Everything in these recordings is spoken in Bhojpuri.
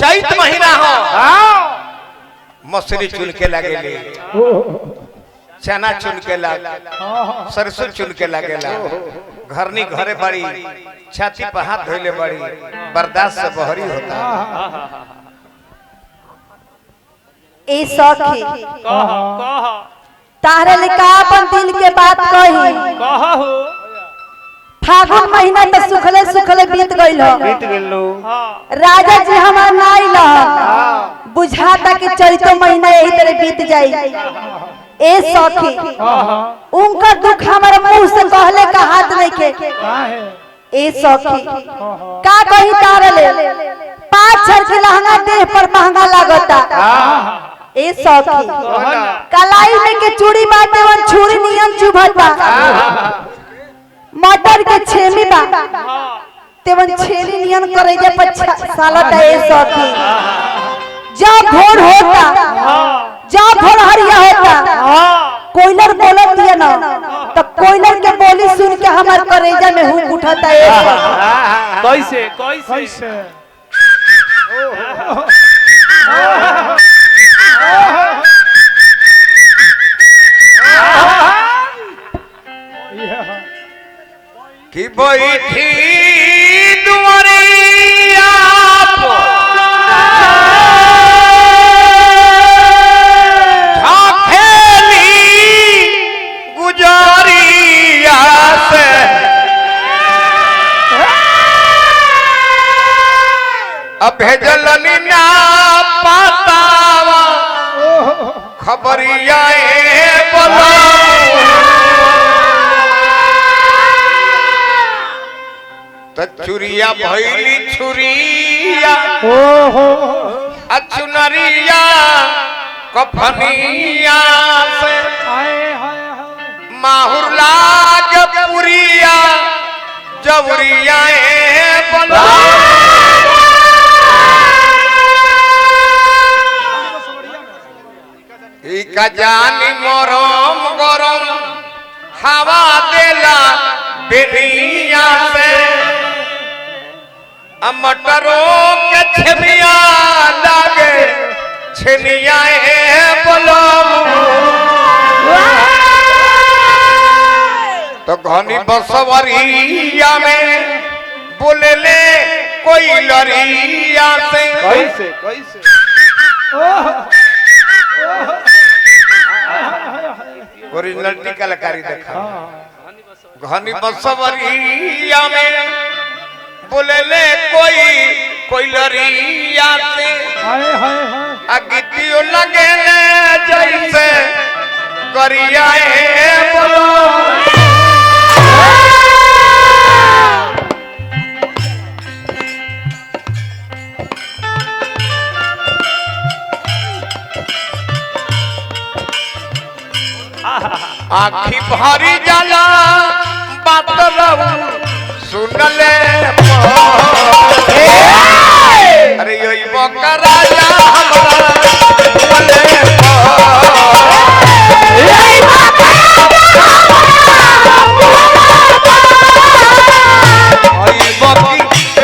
चैत महीना हो मसूरी चुन के लगेली चना चुन के लाग सरसों चुन के लगेला घरनी घरे बड़ी छाती पर हाथ धोले बड़ी बर्दाश्त से बहरी होता ए सखी तारे लिखा अपन दिल के बात कही फागुन महीना तो सुखले सुखले बीत गइल राजा जी हमार ना आइल बुझाता कि चैतो महीना यही तरह बीत जाई ए सखी उनका दुख हमारे मुंह से कहले का हाथ नहीं के ए सखी का कही तारले 5,000 के लहंगा देह पर महंगा लागता ए सखी कलाई में के चूड़ी बाटे वन छुरी नियन चुभता मटर के छेमी बा तेवन छेली नियन करे जे सालत ए सखी जब भोर होता जब भोर हरिया होता कोयलर बोलत दिया ना तो कोयलर के बोली सुन के हमार करेजा में हुक उठाता है कैसे कैसे कि बैठी दुआरिया भेजलनी ना पातावा खबरिया बोला तो चुरिया भैली छुरिया अचुनरिया कफनिया से माहुर लाग पुरिया जवरिया बोला का जानी मोरम गरम हवा देला बेनिया से मटरों के छमिया लागे छनिया बोलो तो घनी बसवरिया में बोले ले कोई लरिया से कैसे कैसे ओरिजिनलिटी कलाकारी देखा घनी बसवरिया में बोले ले कोई लरिया से अगितियो लगे ले जैसे करिया बोलो आखी भारी जाला बात सुनले अरे यो बका राजा हमरा बोले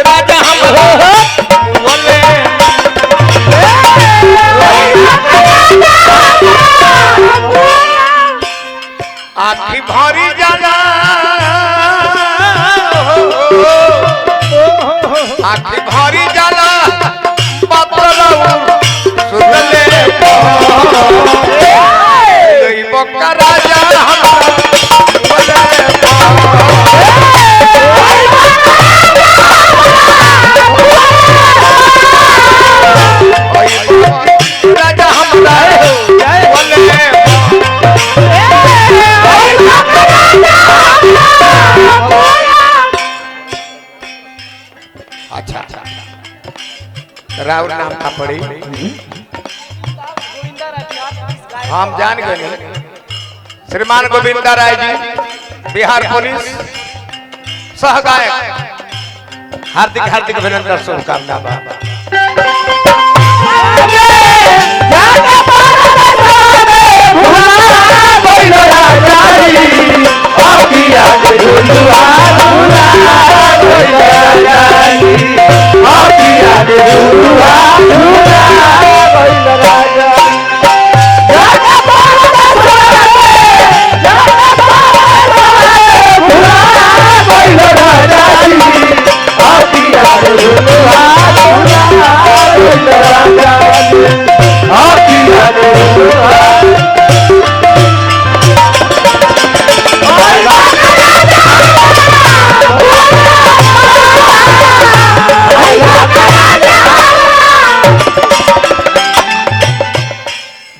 राजा हमरा बोले आखी भारी जाला आखी भारी जाला सुनले बका राजा राजा हमरा अच्छा राउर नाम का पड़ी हम जान गए श्रीमान गोविंदा राय जी बिहार पुलिस सह गायक हार्दिक हार्दिक अभिनंदन शुभकामना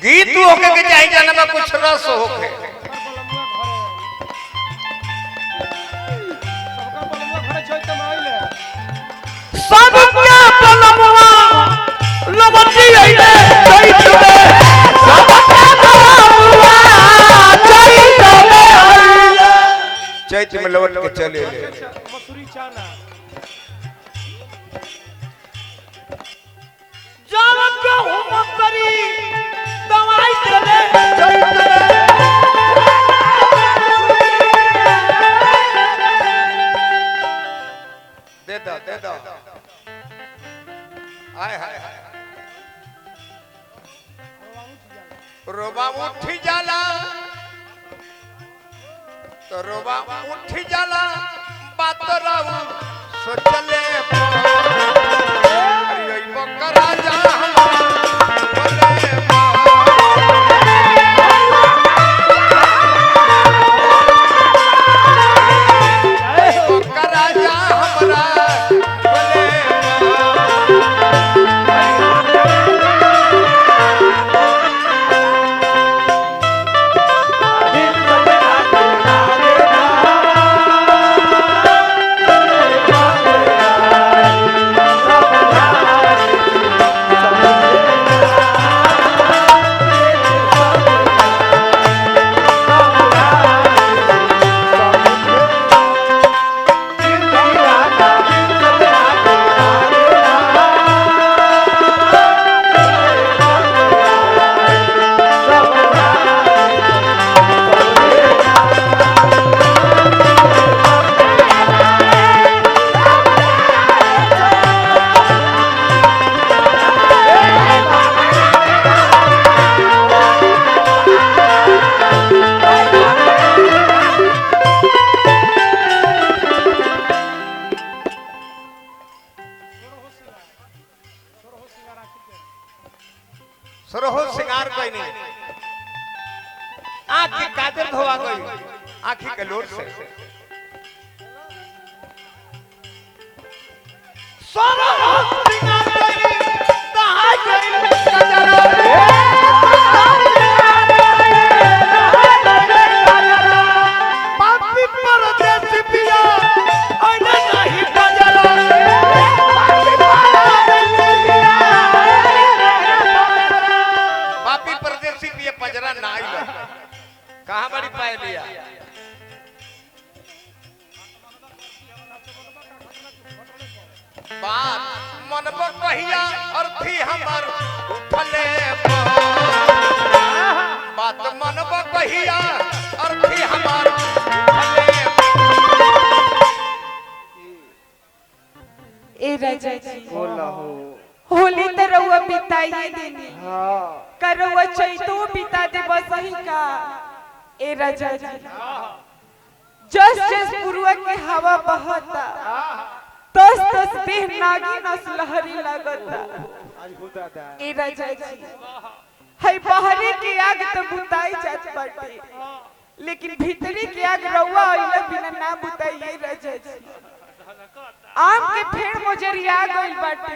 गीत होके के चाहिए जाने में कुछ रस होके सबके पलमुआ लबटी आइले चैत में सबके पलमुआ चैत में आइले चैत में लौट के चले मसूरी चाना जब के हुमतरी दवाई देले चैत में दे दो हाय हाय रोबा उठी जाला तो रोबा उठी जाला बात राऊ सोचले अरे बकरा जा सरहो सिंगार कोई नहीं आँख की काजल धोआ गई आँखी के लोट से सरहो सिंगार कोई नहीं कहाँ गई कजरा पापी परदेस पिया आइना नहीं बजरा पापी परदेसी पिए पजरा ना आइला कहाँ बड़ी पाए लिया बात मन पर कहिया अर्थी हमर उठले बात मन पर कहिया अर्थी हमर उठले ए राजा जी बोला हो होली तो रउआ बिताइए देनी करवा चैतो बिता दे बस ही का ए राजा जी जस जस पुरवा के हवा बहता तस तस देह नागी नस लहरी लगता ए राजा जी है बाहरी की आग तो बुताई जात बाटे लेकिन भीतरी की आग रउआ आइला बिना ना बुताइए राजा जी आम के फेड़ मोजरिया गइल बाटे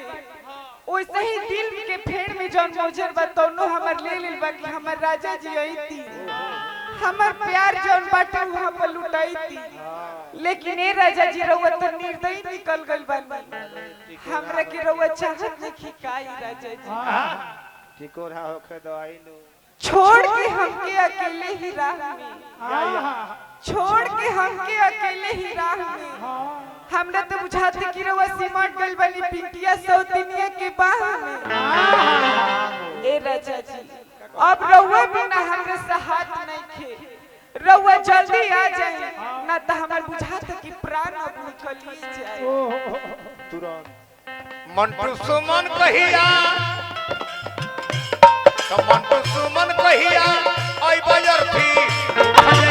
वैसे ही दिल के फेड़ में जौन मोजर बा तौनो हमर ले लेल बा कि हमर राजा जी आईती हमर प्यार जौन बाटे वहां पर लुटाईती लेकिन ए राजा जी रउआ तो निर्दयी निकल गइल बा हमरा के रउआ चाहत नहीं खिकाई राजा जी टिकोरा होके दवाई लो छोड़ के हमके अकेले ही राह में छोड़ के हमके अकेले ही राह में हमरा तो बुझाते कि रउआ सिमट गइल बानी पिंटिया सौतिनिया के बाह में ए राजा जी अब रउआ बिना हमरे साथ नहीं खे रउआ जल्दी आ जाए ना तो हमर बुझाते कि प्राण अब निकल ही जाए तुरंत मंटू सुमन कहिया तो मंटू सुमन कहिया आई बाजार थी